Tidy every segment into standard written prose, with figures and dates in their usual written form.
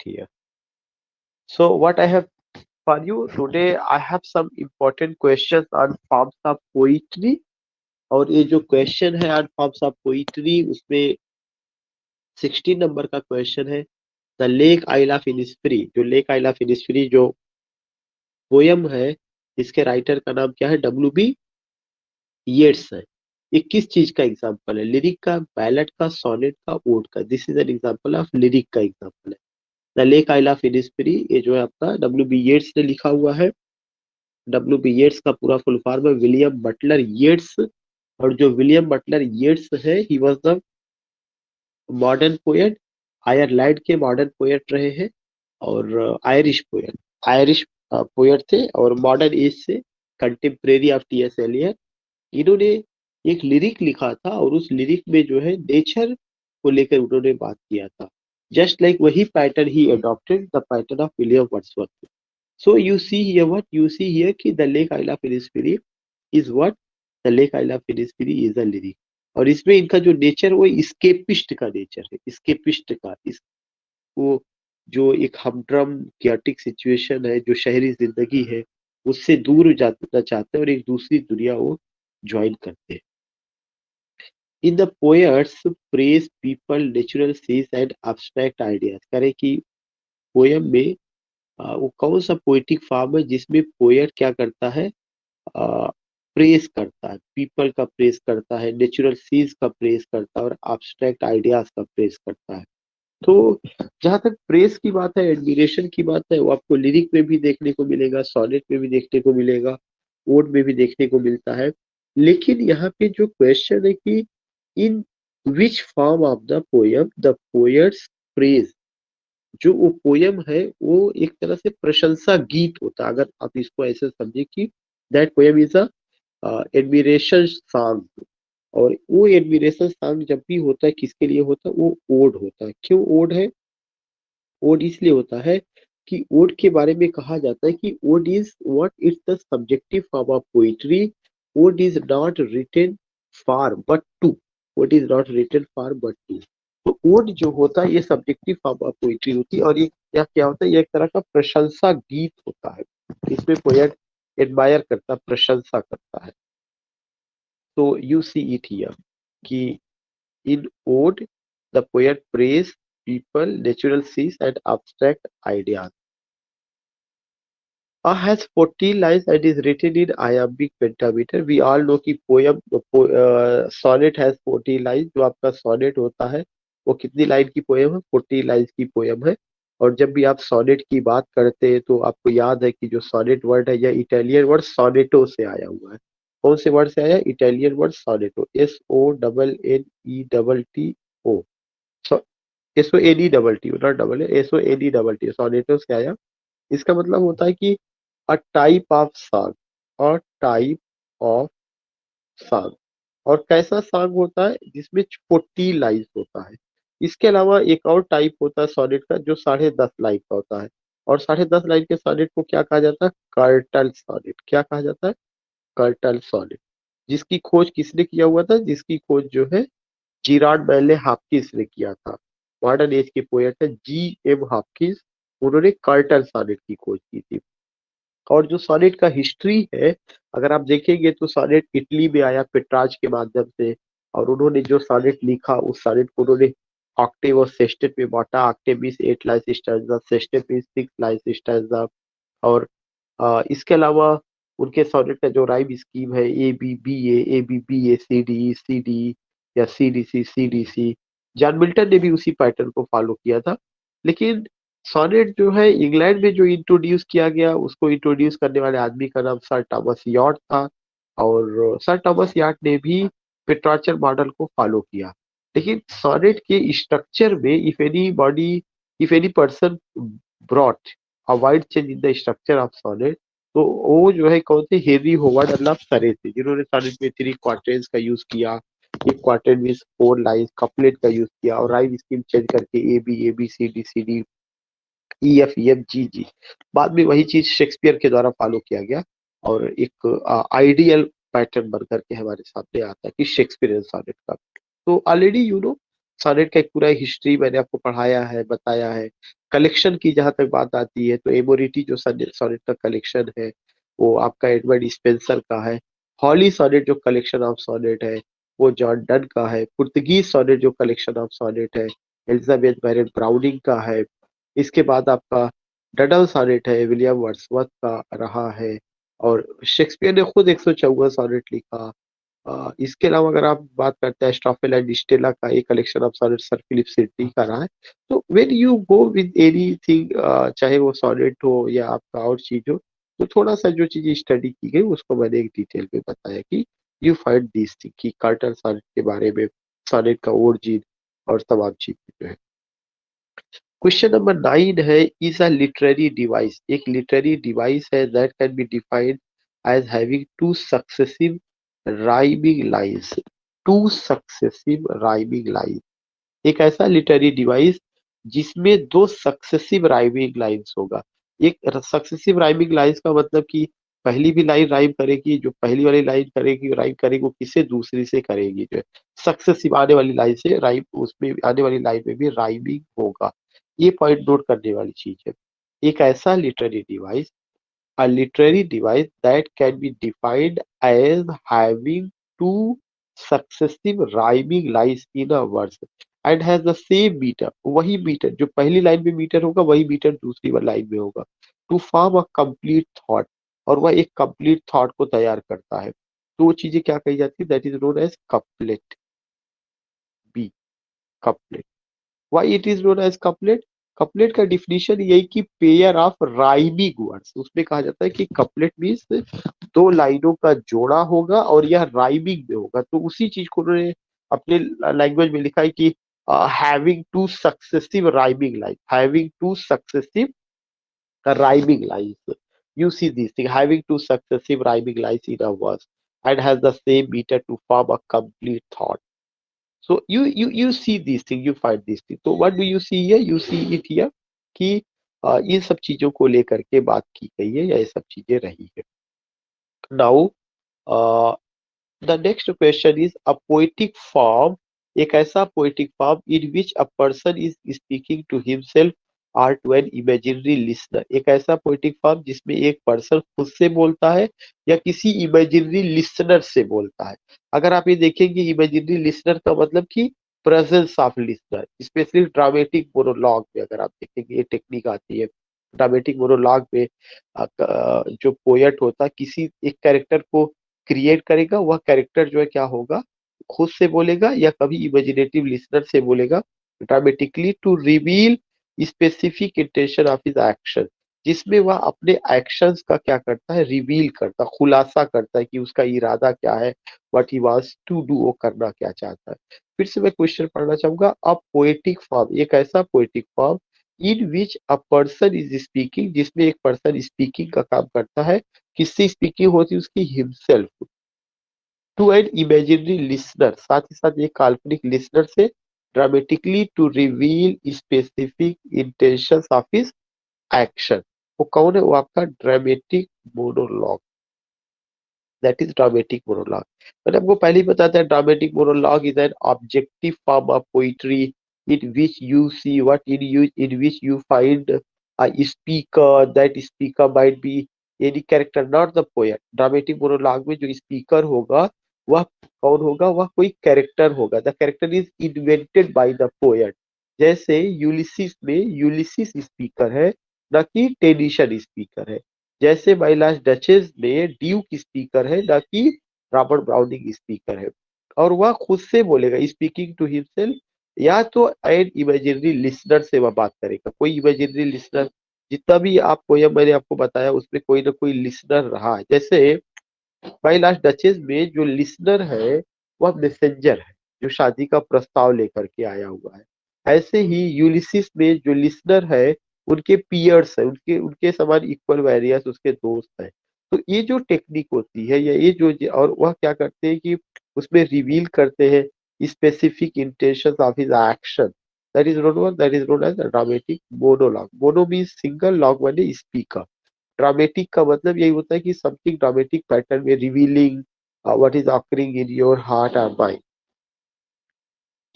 it here. So what I have for you today, I have some important questions on forms of poetry. और ये जो question है on forms of poetry उसमें 16 number का question है। The lake आइला फिनिस्फ्री, जो lake आइला फिनिस्फ्री जो poem है, इसके राइटर का नाम क्या है? डब्ल्यू बी येट्स है। ये किस चीज का एग्जाम्पल है? लिरिक का, बैलेट का, सोनेट का, ओड का। This is an example of lyric का एग्जाम्पल है। द लेक आइला फिनिस्फ्री, ये जो है आपका डब्ल्यू बी येट्स ने लिखा हुआ है। डब्ल्यू बी येट्स का पूरा फुल फॉर्म है विलियम बटलर येट्स। और जो विलियम बटलर येट्स है, he was the modern poet, Ireland के मॉडर्न पोएट रहे हैं। और आयरिश पोएट थे और मॉडर्न एज से contemporary of T S Eliot. इन्होंने एक लिरिक लिखा था और उस लिरिक में जो है नेचर को लेकर उन्होंने बात किया था। जस्ट लाइक वही pattern he adopted the pattern of William Wordsworth. So you see here what you see here कि the lake Isla Finisbury is what? The lake Isla Finisbury is a lyric। और इसमें इनका जो nature वो स्केपिस्ट का nature है, स्केपिस्ट का वो जो एक हमड्रम क्याटिक सिचुएशन है, जो शहरी जिंदगी है उससे दूर जाना चाहते हैं और एक दूसरी दुनिया वो ज्वाइन करते हैं। In the poets praise people natural sees and abstract ideas. करें कि पोयम में वो कौन सा पोएटिक फॉर्म है जिसमें पोएट क्या करता है? प्रेस करता है, पीपल का प्रेस करता है, नेचुरल सीज का प्रेस करता है और abstract आइडियाज का प्रेस करता है। तो जहां तक प्रेस की बात है, एडमिरेशन की बात है, वो आपको लिरिक में भी देखने को मिलेगा, सोनेट में भी देखने को मिलेगा, ओड में भी देखने को मिलता है। लेकिन यहाँ पे जो क्वेश्चन है कि in which form of the poem the poets praise, जो वो पोयम है वो एक तरह से प्रशंसा गीत होता है। अगर आप इसको ऐसे समझे कि that poem is a admiration song. और वो एडमिरेशन सॉन्ग जब भी होता है, किसके लिए होता है? वो ओड होता है। क्यों ओड है? ओड इसलिए होता है कि ओड के बारे में कहा जाता है कि ode is what? It's the subjective form of poetry. Ode is not written for but to. Ode is not written for but to. तो ओड जो होता है ये सब्जेक्टिव फॉर्म ऑफ पोइट्री होती है और ये क्या होता है? ये एक तरह का प्रशंसा गीत होता है। इसमें पोएट एडमायर करता, प्रशंसा करता है। तो यू सी इट हियर कि in ode, the poet praised people, natural scenes, and abstract ideas. Has 40 lines and is written in iambic pentameter. We all know कि sonnet has 40 lines। जो आपका sonnet होता है वो कितनी लाइन की poem है? 40 लाइन्स की पोयम है। और जब भी आप सोनेट की बात करते हैं तो आपको याद है कि जो सोनेट वर्ड है यह इटालियन वर्ड सोनेटो से आया हुआ है। कौन से वर्ड से आया? Italian word sonetto, SONNETO। SONEDT, not double है, SONEDT, सोनेटो से आया। इसका मतलब होता है कि अ type of song, a type of song. और कैसा सॉन्ग होता है? जिसमें 40 लाइन्स होता है। इसके अलावा एक और टाइप होता है सोनेट का जो 10.5 लाइन का होता है। और 10.5 लाइन के सोनेट को क्या कहा जाता है? Curtal sonnet. क्या कहा जाता है? Curtal sonnet. जिसकी खोज किसने किया हुआ था? जिसकी खोज जो है जिराड बैले हाफकिस ने किया था। मॉडर्न एज के पोएट है G.M. हाफकिस। उन्होंने कर्टल सोनेट की खोज की थी। और जो सोनेट का हिस्ट्री है, अगर आप देखेंगे तो सोनेट इटली में आया पेट्रार्च के माध्यम से। और उन्होंने जो सोनेट लिखा उस सोनेट को उन्होंने ऑक्टेव और सेस्टेट में बांटा। Octave means 8 lines stanza, sestet means 6 lines stanza. और इसके अलावा उनके सोनेट का जो राइम स्कीम है A B B A C D या C D C। John Milton ने भी उसी पैटर्न को फॉलो किया था। लेकिन सोनेट जो है इंग्लैंड में जो इंट्रोड्यूस किया गया, उसको इंट्रोड्यूस करने वाले आदमी का नाम सर थॉमस यॉर्ट था। और सर थॉमस यॉर्ट ने भी पेट्रार्चर मॉडल को फॉलो किया। लेकिन सोनेट के स्ट्रक्चर में if any person brought a wide change in the structure of sonnet, तो वो जो है कौन थे? हेनरी होवर्ड अल्लाह सरे थे, जिन्होंने सोनेट में 3 क्वार्टेंस का यूज किया। एक क्वार्टेट में 4 लाइन्स कपलेट का यूज किया और राइम स्कीम चेंज करके A B C D E F G बाद में वही चीज शेक्सपियर के द्वारा फॉलो किया गया। और एक आइडियल पैटर्न बन करके हमारे सामने आता है कि शेक्सपियरियन सोनेट का। तो ऑलरेडी सोनेट का एक पूरा हिस्ट्री मैंने आपको पढ़ाया है, बताया है। कलेक्शन की जहां तक बात आती है तो एमोरिटी जो सोनेट का कलेक्शन है वो आपका एडवर्ड स्पेंसर का है। हॉली सोनेट जो कलेक्शन ऑफ सोनेट है वो जॉन डन का है। पुर्तगीज सोनेट जो कलेक्शन ऑफ सोनेट है एलिजाबेथ बैरन ब्राउनिंग का है। इसके बाद आपका डडल सोनेट है विलियम वर्ड्सवर्थ का रहा है। और शेक्सपियर ने खुद 154 सोनेट लिखा। इसके अलावा अगर आप बात करते हैं स्टॉफेल एंड स्टेला का एक collection of sonnet Sir Philip Sidney का रहा है। तो when you go with anything, चाहे वो सोनेट हो या आपका और चीज हो, तो थोड़ा सा जो चीजें स्टडी की गई उसको मैंने एक डिटेल में बताया कि यू फाइंड दिस थिंग कि कार्टर सोनेट के बारे में, सोनेट का ओरिजिन और तमाम चीजें जो है। क्वेश्चन नंबर 9 है, इज अ लिटरेरी डिवाइस, एक लिटरेरी डिवाइस है that can be defined as having two successive rhyming lines, two successive rhyming lines. एक ऐसा लिटरेरी डिवाइस जिसमें दो सक्सेसिव राइमिंग लाइंस होगा। एक सक्सेसिव राइमिंग लाइंस का मतलब कि पहली भी लाइन राइम करेगी, जो पहली वाली लाइन करेगी राइम करेगी वो किससे, दूसरी से करेगी। जो है सक्सेसिव आने वाली लाइन से राइम, उसमें आने वाली लाइन में भी राइमिंग होगा। ये पॉइंट नोट करने वाली चीज है। एक ऐसा literary device, a literary device that can be defined as having two successive rhyming lines in a verse and has the same meter, वही मीटर जो पहली लाइन में मीटर होगा वही मीटर दूसरी वाली लाइन में होगा, to form a complete thought, और वह एक कंप्लीट थॉट को तैयार करता है। तो वो चीजें क्या कही जाती है, that is known as couplet. B, couplet. Why it is known as couplet? Couplet का डिफिनीशन यही कि पेयर ऑफ राइमिंग वर्ड्स, उसमें कहा जाता है कि कपलेट मीन्स दो लाइनों का जोड़ा होगा और यह राइमिंग में होगा। तो उसी चीज को उन्होंने अपने लैंग्वेज में लिखा है कि having two successive rhyming line, having two successive rhyming lines. You see this thing, having two successive rhyming lines in a verse and has the same meter to form a complete thought. So you see these things, you find these things. So what do you see here? You see it here कि ये सब चीजों को लेकर के बात की गई है या ये सब चीजें रही है। Now the next question is a poetic form, एक ऐसा poetic form in which a person is speaking to himself or to an imaginary listener, एक ऐसा poetic form जिसमें एक पर्सन खुद से बोलता है या किसी imaginary listener से बोलता है। अगर आप ये देखेंगे imaginary listener का मतलब कि presence of listener, specially dramatic monologue में अगर आप देखेंगे ये टेक्निक आती है। ड्रामेटिक मोनोलॉग में जो पोएट होता है किसी एक कैरेक्टर को क्रिएट करेगा, वह कैरेक्टर जो है क्या होगा, खुद से बोलेगा या कभी इमेजिनेटिव लिसनर से बोलेगा, dramatically to reveal specific intention of his action, जिसमें वह अपने एक्शंस का क्या करता है, रिवील करता, खुलासा करता है कि उसका इरादा क्या है, what he wants to do, वो करना क्या चाहता है। फिर से मैं क्वेश्चन पढ़ना चाहूंगा, अ पोएटिक फॉर्म, एक ऐसा poetic form in which a person is speaking, जिसमें एक पर्सन स्पीकिंग का काम करता है, किससे स्पीकिंग होती है, उसकी himself to an imaginary listener, साथ ही साथ एक काल्पनिक लिसनर से, dramatically to reveal specific intentions of his action. वो कौन है, वो आपका dramatic monologue, that is dramatic monologue. मैंने आपको पहले ही बताया था dramatic monologue is an objective form of poetry in which you see what in which you find a speaker, that speaker might be any character not the poet. Dramatic monologue में जो speaker होगा वह कौन होगा, वह कोई character होगा, the character is invented by the poet. जैसे यूलिसिस में यूलिसिस स्पीकर है, न कि टेनिशन स्पीकर है। जैसे माई लास्ट डचेस में ड्यूक स्पीकर है, ना कि रॉबर्ट ब्राउनिंग स्पीकर है। और वह खुद से बोलेगा स्पीकिंग टू हिमसेल्फ, या तो एन इमेजिनरी लिसनर से वह बात करेगा, कोई इमेजिनरी लिसनर। जितना भी आप पोयम मैंने आपको बताया उसमें कोई ना कोई लिसनर रहा है। जैसे माई लास्ट डचेस में जो लिसनर है वह मैसेंजर है, जो शादी का प्रस्ताव लेकर के आया हुआ है। ऐसे ही यूलिसिस में जो लिसनर है उनके पियर्स है, उनके उनके समान इक्वल वेरियस उसके दोस्त है। तो ये जो टेक्निक होती है या ये जो और वह क्या करते हैं कि उसमें रिवील करते हैं specific intention of his action, that is known as dramatic monologue. Mono means single, log माने स्पीकर। ड्रामेटिक का मतलब यही होता है कि समथिंग ड्रामेटिक पैटर्न में revealing what is occurring in your heart और माइंड।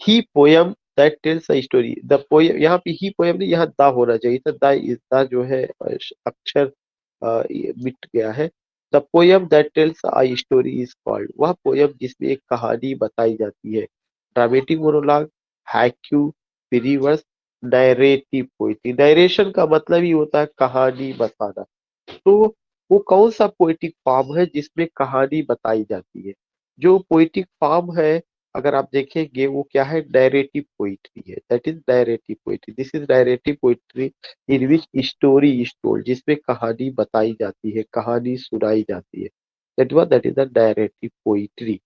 ही poem that tells a story. The poem, यहाँ पे ही पोएम नहीं, यहाँ द होना चाहिए था। द इज द जो है अक्षर ये मिट गया है। The poem that tells a story is called, वह पोएम जिसमें एक कहानी बताई जाती है। Dramatic monologue, haiku, free verse, narrative poetry. Narration का मतलब ही होता है कहानी बताना। तो वो कौन सा पोएटिक फॉर्म है जिसमें कहानी बताई जाती है? जो पोएटिक फॉर्म है, अगर आप देखेंगे वो क्या है, नैरेटिव पोइट्री है। That is narrative poetry, this is narrative poetry in which story is told, जिसमें कहानी बताई जाती है, कहानी सुनाई जाती है। That is the narrative poetry.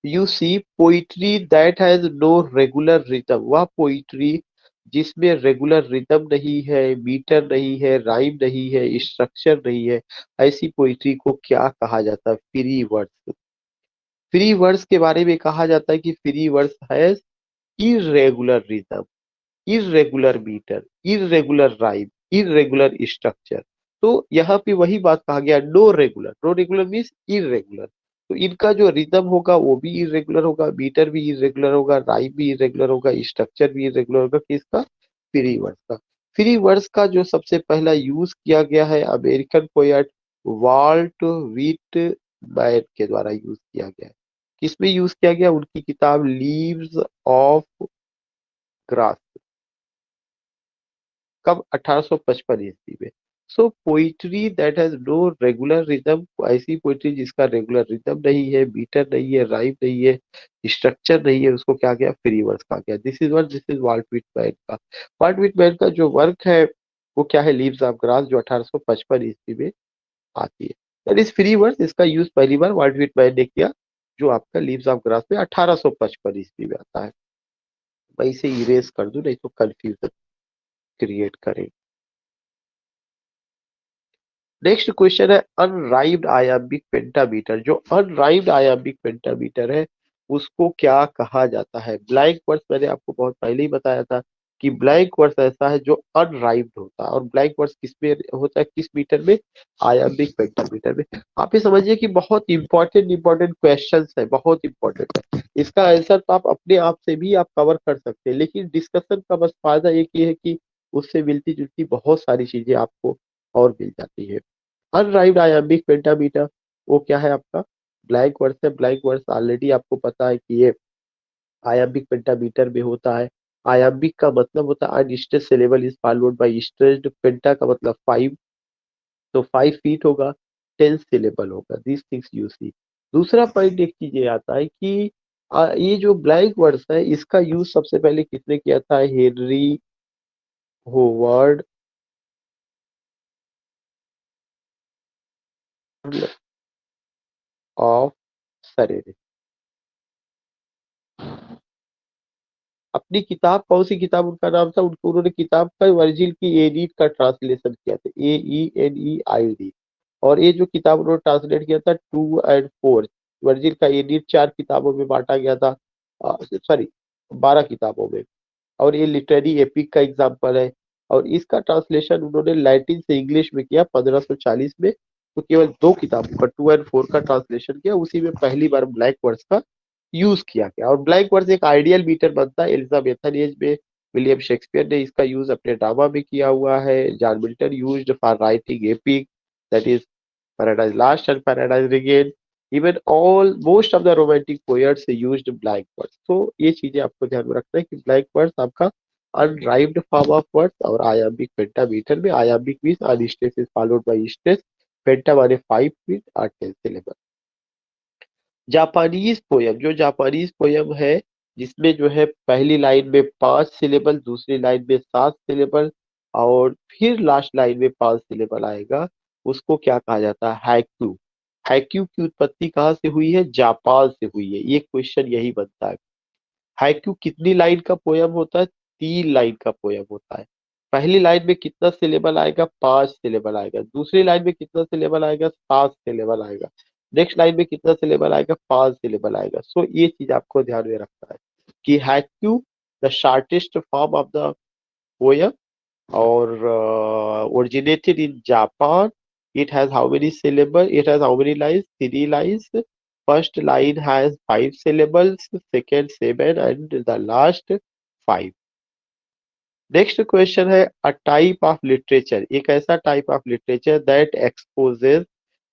You see poetry that has no regular rhythm, वह पोइट्री जिसमें रेगुलर रिदम नहीं है, मीटर नहीं है, राइम नहीं है, स्ट्रक्चर नहीं है, ऐसी पोइट्री को क्या कहा जाता है? Free words. फ्री वर्ड्स के बारे में कहा जाता है कि free words has irregular rhythm, irregular metre, irregular rhyme, irregular structure. तो यहाँ पे वही बात कहा गया, no regular. No regular means irregular. तो इनका जो रिदम होगा वो भी इरेगुलर होगा, मीटर भी इरेगुलर होगा, राइम भी इरेगुलर होगा, स्ट्रक्चर भी इरेगुलर होगा। किसका? फ्री वर्ड्स का। फ्री वर्ड्स का जो सबसे पहला यूज किया गया है अमेरिकन पोएट वाल्ट व्हिटमैन के द्वारा यूज किया गया है। किसमें यूज किया गया? उनकी किताब लीव्स ऑफ ग्रास। कब? 1855 ईस्वी में। So poetry that has no regular rhythm, ऐसी पोइट्री जिसका रेगुलर रिदम नहीं है, मीटर नहीं है, राइम नहीं है, स्ट्रक्चर नहीं है, उसको क्या गया? फ्री वर्स कहा गया। दिस इज वाल्ट व्हिटमैन का। वाल्ट व्हिटमैन का जो वर्क है वो क्या है? लीव्स ऑफ ग्रास, जो 1855 ईस्वी में आती है। That is free verse. इसका यूज पहली बार वाल्ट व्हिटमैन ने किया, जो आपका लीव्स ऑफ ग्रास में 1855 ईस्वी में आता है। मैं इसे इरेज कर दूं, नहीं तो कंफ्यूजन क्रिएट करें। नेक्स्ट क्वेश्चन है अनराइम्ड आयाम्बिक पेंटामीटर। जो अनराइम्ड आयाम्बिक पेंटामीटर है उसको क्या कहा जाता है? ब्लैंक वर्स मैंने आपको बहुत पहले ही बताया था कि ब्लैंक वर्स ऐसा है जो अनराइम्ड होता है। और ब्लैंक वर्स किस में होता है? किस मीटर में? आयाम्बिक पेंटामीटर में। आप ये समझिए कि बहुत इंपॉर्टेंट इंपॉर्टेंट क्वेश्चन है, बहुत इंपॉर्टेंट है। इसका आंसर तो आप अपने आप से भी आप कवर कर सकते हैं, लेकिन डिस्कशन का बस फायदा एक ये है कि उससे मिलती जुलती बहुत सारी चीजें आपको और मिल जाती है। अनराइम्ड आयाम्बिक पेंटामीटर वो क्या है आपका? ब्लैंक वर्स है। ब्लैंक वर्स ऑलरेडी आपको पता है कि ये आयाम्बिक पेंटामीटर में होता है। आयाम्बिक का मतलब होता है unstressed syllable is followed by stressed. Penta का मतलब 5, तो 5 फीट होगा, 10 सिलेबल होगा। This things you see. दूसरा पॉइंट एक चीज ये आता है कि ये जो ब्लैंक वर्स है इसका यूज सबसे पहले किसने किया था? हेनरी होवर्ड ऑफ सरे। अपनी किताब, कौन सी किताब उनका नाम था? उनको उन्होंने किताब का वर्जिल की एनीट का ट्रांसलेशन किया था, AENEID। और ये जो किताब उन्होंने ट्रांसलेट किया था 2 और 4, वर्जिल का एनीट 4 किताबों में बांटा गया था, सॉरी 12 किताबों में। और ये लिटरेरी एपिक का एग्जाम्पल है। और इसका ट्रांसलेशन उन्होंने लैटिन से इंग्लिश में किया 1540 में। तो केवल 2 किताबों का 2 और 4 का ट्रांसलेशन किया, उसी में पहली बार ब्लैक वर्ड्स का यूज किया गया। और ब्लैक वर्ड्स एक आइडियल मीटर बनता है एलिजाबेथन एज में। विलियम शेक्सपियर ने इसका यूज अपने ड्रामा में किया हुआ है। John Milton used for writing epic, that is paradise lost and paradise regain. Even all most of the romantic poets used blank words. तो ये चीजें आपको ध्यान में रखना है कि ब्लैंक वर्ड्स आपका अनराइम्ड फॉर्म ऑफ वर्ड्स। और आयाम्बिक पेंटामीटर में iambic means unstress is followed by stress, penta माने 5 फीट और 10 सिलेबल। जापानीज पोयम, जो जापानीज पोयम है जिसमें जो है पहली लाइन में 5 सिलेबल, दूसरी लाइन में 7 सिलेबल, और फिर लास्ट लाइन में 5 सिलेबल आएगा, उसको क्या कहा जाता है? हैक्यू। हैक्यू की उत्पत्ति कहाँ से हुई है? जापान से हुई है। ये क्वेश्चन यही बनता है। हाइक्यू कितनी लाइन का पोयम होता है? 3 लाइन का पोयम होता है। पहली लाइन में कितना सिलेबल आएगा? 5 सिलेबल आएगा। दूसरी लाइन में कितना सिलेबल आएगा? 7 सिलेबल आएगा। नेक्स्ट लाइन में कितना सिलेबल आएगा? 5 सिलेबल आएगा। सो ये चीज आपको ध्यान में रखना है कि Haikyuu the shortest form of the poem, और originated in Japan. It has how many syllable? It has how many lines? 3 lines. First line has 5 syllables, second 7 and the last 5. Next question है अ type of literature, एक ऐसा type of literature that exposes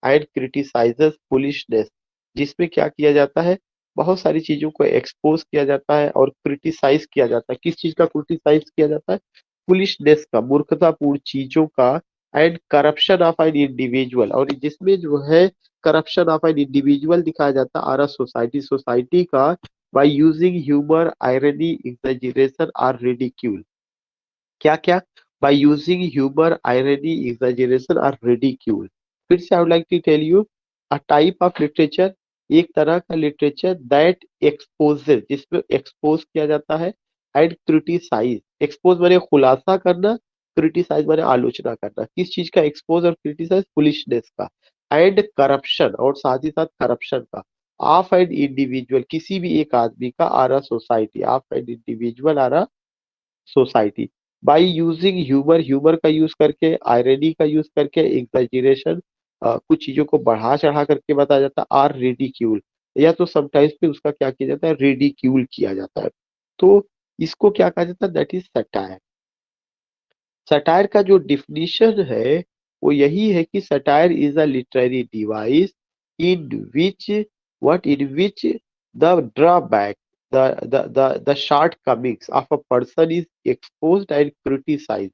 and criticises foolishness, जिसमें क्या किया जाता है, बहुत सारी चीजों को एक्सपोज किया जाता है और क्रिटिसाइज किया जाता है। किस चीज का क्रिटिसाइज किया जाता है? फुलिशनेस का, मूर्खतापूर्ण चीजों का, and corruption of an individual, और जिसमें जो है करप्शन ऑफ एन इंडिविजुअल दिखाया जाता है, आर सोसाइटी, सोसाइटी का, by using humour, irony, exaggeration और रिडिक्यूल। क्या क्या? By using humour, irony, exaggeration और रिडिक्यूल। फिर से I would like to tell you, a type of literature, एक तरह का लिटरेचर दैट एक्सपोजेस, जिसमें एक्सपोज किया जाता है, एंड क्रिटिसाइज, एक्सपोज माने खुलासा करना, क्रिटिसाइज माने आलोचना करना। किस चीज का एक्सपोज और क्रिटिसाइज? फुलिशनेस का, एंड करप्शन, और साथ ही साथ करप्शन का, ऑफ एन इंडिविजुअल, किसी भी एक आदमी का, our society, of an individual our society, by using humour, humour का यूज करके, आयरनी का यूज करके, एग्जैजरेशन, कुछ चीजों को बढ़ा चढ़ा करके बताया जाता है, आर रिडिक्यूल, या तो समटाइम्स पे उसका क्या किया जाता है, रिडिक्यूल किया जाता है। तो इसको क्या कहा जाता है? That is satire. सटायर का जो डिफिनीशन है वो यही है कि satire is a literary device in which, what in which the drawback, the shortcomings of a person is exposed and criticized।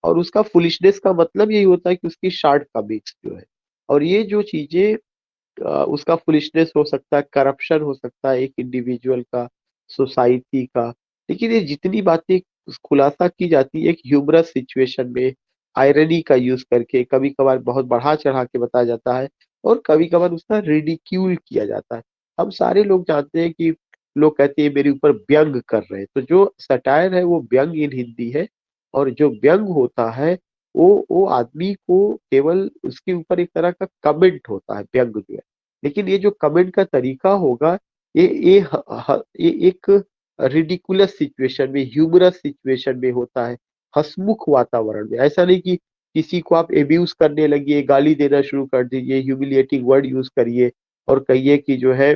और उसका फुलिशनेस का मतलब यही होता है कि उसकी शॉर्ट कमिंग्स जो है, और ये जो चीजें, उसका फुलिशनेस हो सकता है, करप्शन हो सकता है एक इंडिविजुअल का, सोसाइटी का, लेकिन ये जितनी बातें खुलासा की जाती है एक ह्यूमरस सिचुएशन में, आयरनी का यूज करके, कभी कभार बहुत बढ़ा चढ़ा के बताया जाता है, और कभी कभार उसका रिडिक्यूल किया जाता है। हम सारे लोग जानते हैं कि लोग कहते हैं मेरे ऊपर व्यंग कर रहे हैं, तो जो सटायर है वो व्यंग इन हिंदी है, और जो व्यंग होता है वो आदमी को केवल उसके ऊपर एक तरह का कमेंट होता है, व्यंग जो है। लेकिन ये जो कमेंट का तरीका होगा, ये एक रिडिकुलस सिचुएशन में, ह्यूमरस सिचुएशन में होता है, हंसमुख वातावरण में। ऐसा नहीं कि किसी को आप एब्यूज करने लगिए, गाली देना शुरू कर दीजिए, ह्यूमिलिएटिंग वर्ड यूज करिए और कहिए कि जो है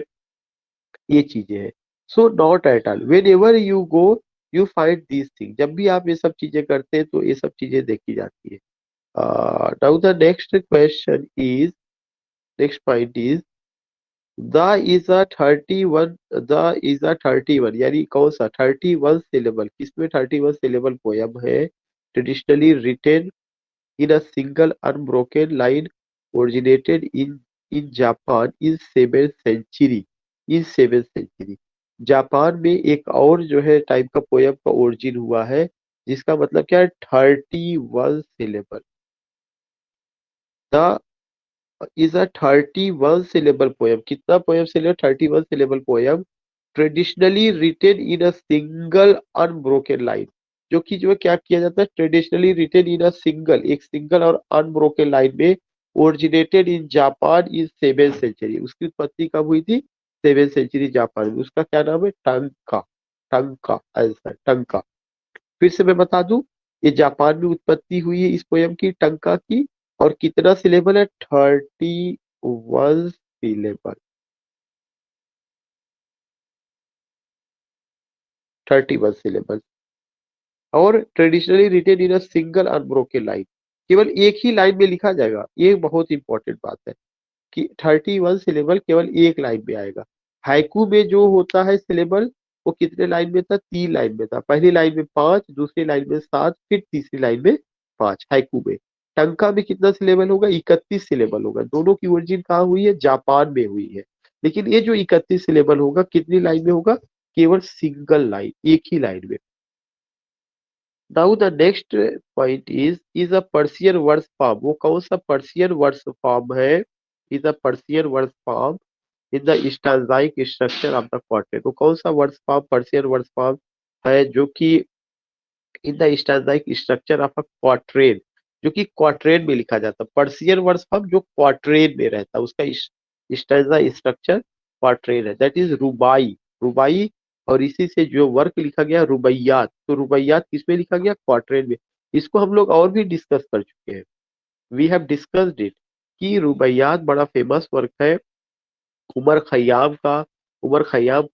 ये चीजें हैं। So not at all, when ever you go you find these thing, जब भी आप ये सब चीजें करते हैं तो ये सब चीजें देखी जाती है। Now the next question is, next point is, the is a 31, the is a 31 यानी कौन सा 31 सिलेबल, किसमें 31 सिलेबल पोयम है, traditionally written in a single unbroken line, originated in Japan in 7th century, in 7th century। Japan में एक और जो है टाइप का पोयम का ओरिजिन हुआ है, जिसका मतलब क्या है, 31 syllable. The is a 31 syllable poem, कितना poem syllable, 31 syllable poem, traditionally written in a single unbroken line, जो कि जो है क्या किया जाता है, traditionally written in a single, एक सिंगल और अनब्रोकन लाइन में, originated in Japan in 7th century, उसकी उत्पत्ति कब हुई थी, 7th सेंचुरी जापान में। उसका क्या नाम है, टंका, टंका आंसर, टंका। फिर से मैं बता दूं, ये जापान में उत्पत्ति हुई है इस पोयम की, टंका की, और कितना सिलेबल है, 31 सिलेबल, 31 सिलेबल, और traditionally written in a single unbroken line, केवल एक ही लाइन में लिखा जाएगा। ये बहुत इंपॉर्टेंट बात है कि 31 सिलेबल केवल एक लाइन में आएगा। हाइकू में जो होता है सिलेबल, वो कितने लाइन में था, 3 लाइन में था, पहली लाइन में 5, दूसरी लाइन में 7, फिर तीसरी लाइन में 5, हाइकू में। टंका में कितना सिलेबल होगा, 31 सिलेबल होगा। दोनों की ओरिजिन कहाँ हुई है, जापान में हुई है। लेकिन ये जो 31 सिलेबल होगा कितनी लाइन में होगा, केवल सिंगल लाइन, एक ही लाइन में। Now the next point is a Persian words form, वो कौन सा पर्शियन वर्ड्स फॉर्म है, is a Persian words form in the stanzaic structure of the quartet, वो कौन सा words form, Persian words form है, जो कि in the stanzaic structure of a quatrain, जो कि क्वार्ट्रेन में लिखा जाता है। पर्शियन वर्ड्स फॉर्म जो क्वार्ट्रेन में रहता है, उसका स्टैंजा स्ट्रक्चर क्वार्ट्रेन है, दैट इज रुबाई, रुबाई। और इसी से जो वर्क लिखा गया रुबैयात, तो रुबैयात किसमें लिखा गया, क्वार्ट्रेन में। इसको हम लोग और भी डिस्कस कर चुके हैं, वी हैव डिस्कस्ड इट, कि रुबैयात बड़ा फेमस वर्क है उमर खयाम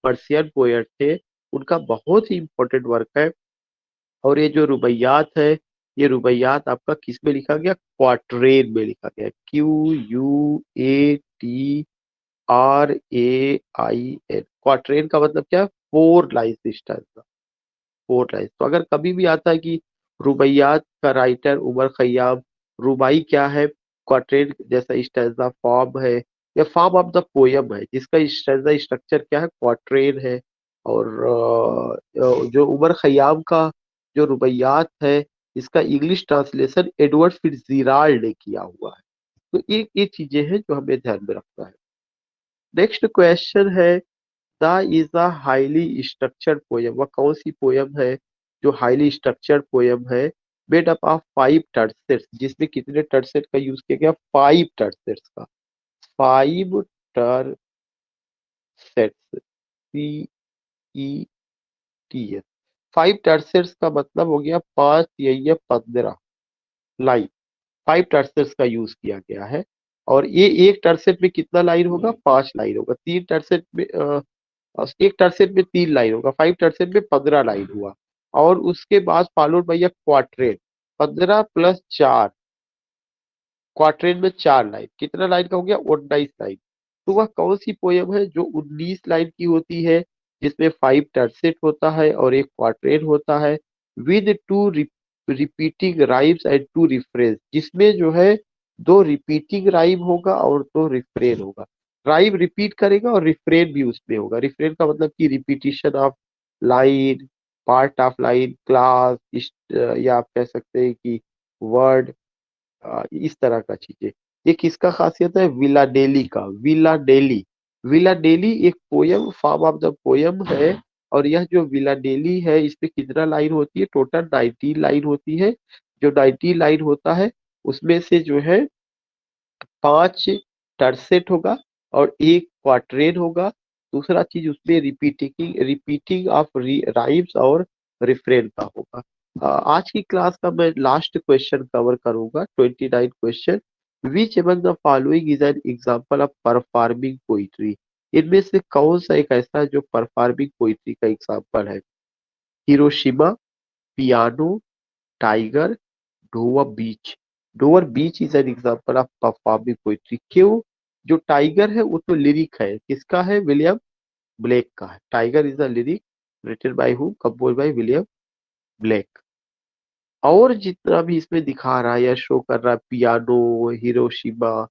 पर्शियन पोएट थे, उनका बहुत ही इंपॉर्टेंट वर्क है। और ये जो रुबाइयात है, ये रुबाइयात आपका किस में लिखा गया? क्वाट्रेन में लिखा गया। QUATRAIN। क्वाट्रेन का मतलब क्या है? 4 लाइन स्टाइल। 4 लाइन। तो अगर कभी भी आता है कि रुबाइयात का राइटर उमर खयाम, रुबाई क्या है? क्वाट्रेन जैसा स्टैंजा फॉर्म है, या फॉर्म ऑफ द पोयम है जिसका स्टैंजा स्ट्रक्चर क्या है? क्वाट्रेन है। और जो उमर खयाम का जो रुबाइयात है, इसका इंग्लिश ट्रांसलेशन एडवर्ड फिट्जजेराल्ड ने किया हुआ है। तो ये चीजें हैं जो हमें ध्यान में रखना है। नेक्स्ट क्वेश्चन है, the is a highly structured poem. वह कौन सी पोयम है जो हाईली स्ट्रक्चर्ड पोयम है? मेड अप ऑफ 5 टर्सेट्स, जिसमें कितने टर्सेट का यूज किया गया? 5 टर्सेट्स का। 5 टर्सेट्स, CETS। 5 टर्सेट्स का मतलब हो गया 5 या 15 लाइन। 5 टर्सेट्स का यूज किया गया है। और ये एक टर्सेट में कितना लाइन होगा? 5 लाइन होगा। तीन टर्सेट में एक टर्सेट में 3 लाइन होगा, 5 टर्सेट में 15 लाइन हुआ। और उसके बाद फॉलोड बाई अ क्वार्ट्रेट, 15 + 4, क्वार्ट्रेट में 4 लाइन, कितना लाइन का हो गया? 19 लाइन। तो वह कौन सी पोयम है जो 19 लाइन की होती है, जिसमें 5 टर्सेट होता है और एक क्वार्ट्रेट होता है, with two repeating rhymes and 2 refrain, जिसमें जो है 2 रिपीटिंग राइम होगा और 2 रिफ्रेन होगा। राइम रिपीट करेगा और रिफ्रेन भी उसमें होगा। रिफ्रेन का मतलब कि repetition of line, part of line, class, या आप कह सकते हैं कि वर्ड, इस तरह का चीजें। ये किसका खासियत है? विला डेली का। विला डेली, विला डेली एक poem, form of the poem है। और यह जो विला डेली है, इसमें कितना लाइन होती है? टोटल 19 लाइन होती है। जो 19 लाइन होता है, उसमें से जो है 5 टर्सेट होगा और एक क्वार्ट्रेन होगा। दूसरा चीज उसमें रिपीटिंग रिपीटिंग ऑफ राइम्स और रिफ्रेन का होगा। आज की क्लास का मैं लास्ट क्वेश्चन कवर करूंगा, 29 question. Which among the following is an example of performing poetry? इनमें से कौन सा एक ऐसा है जो परफॉर्मिंग पोइट्री का एग्जाम्पल है? Hiroshima, piano, tiger, Dover beach. Dover beach is an example of performing poetry. क्यों? जो टाइगर है वो तो लिरिक है, किसका है? विलियम ब्लेक का है। Tiger is a lyric written by who? Composed by William Blake. और जितना भी इसमें दिखा रहा है या शो कर रहा है, पियानो, हिरोशिमा,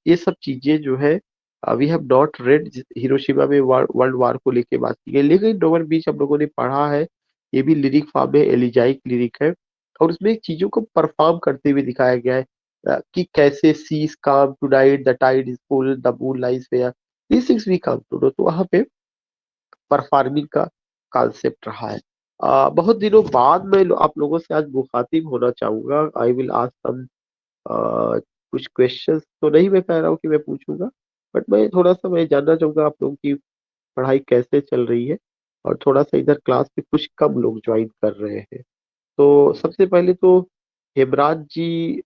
ये सब चीजें जो है, we have not read. Hiroshima में वर्ल्ड वार को लेके बात की गई, लेकिन डोवर बीच हम लोगों ने पढ़ा है। ये भी लिरिक फॉर्म में एलिजाइक लिरिक है। और उसमें चीजों को परफॉर्म करते हुए दिखाया गया है, कि कैसे sea's calm tonight, the tide is full, the moon lies fair, these things we come to know. तो वहां पे परफॉर्मिंग का कॉन्सेप्ट रहा है। बहुत दिनों बाद मैं आप लोगों से आज मुखातिब होना चाहूंगा। आई विल आस्क सम कुछ क्वेश्चंस, तो नहीं मैं कह रहा हूँ कि मैं पूछूंगा, बट मैं जानना चाहूंगा आप लोगों की पढ़ाई कैसे चल रही है। और थोड़ा सा इधर क्लास में कुछ कम लोग ज्वाइन कर रहे हैं। तो सबसे पहले तो हेमराज जी,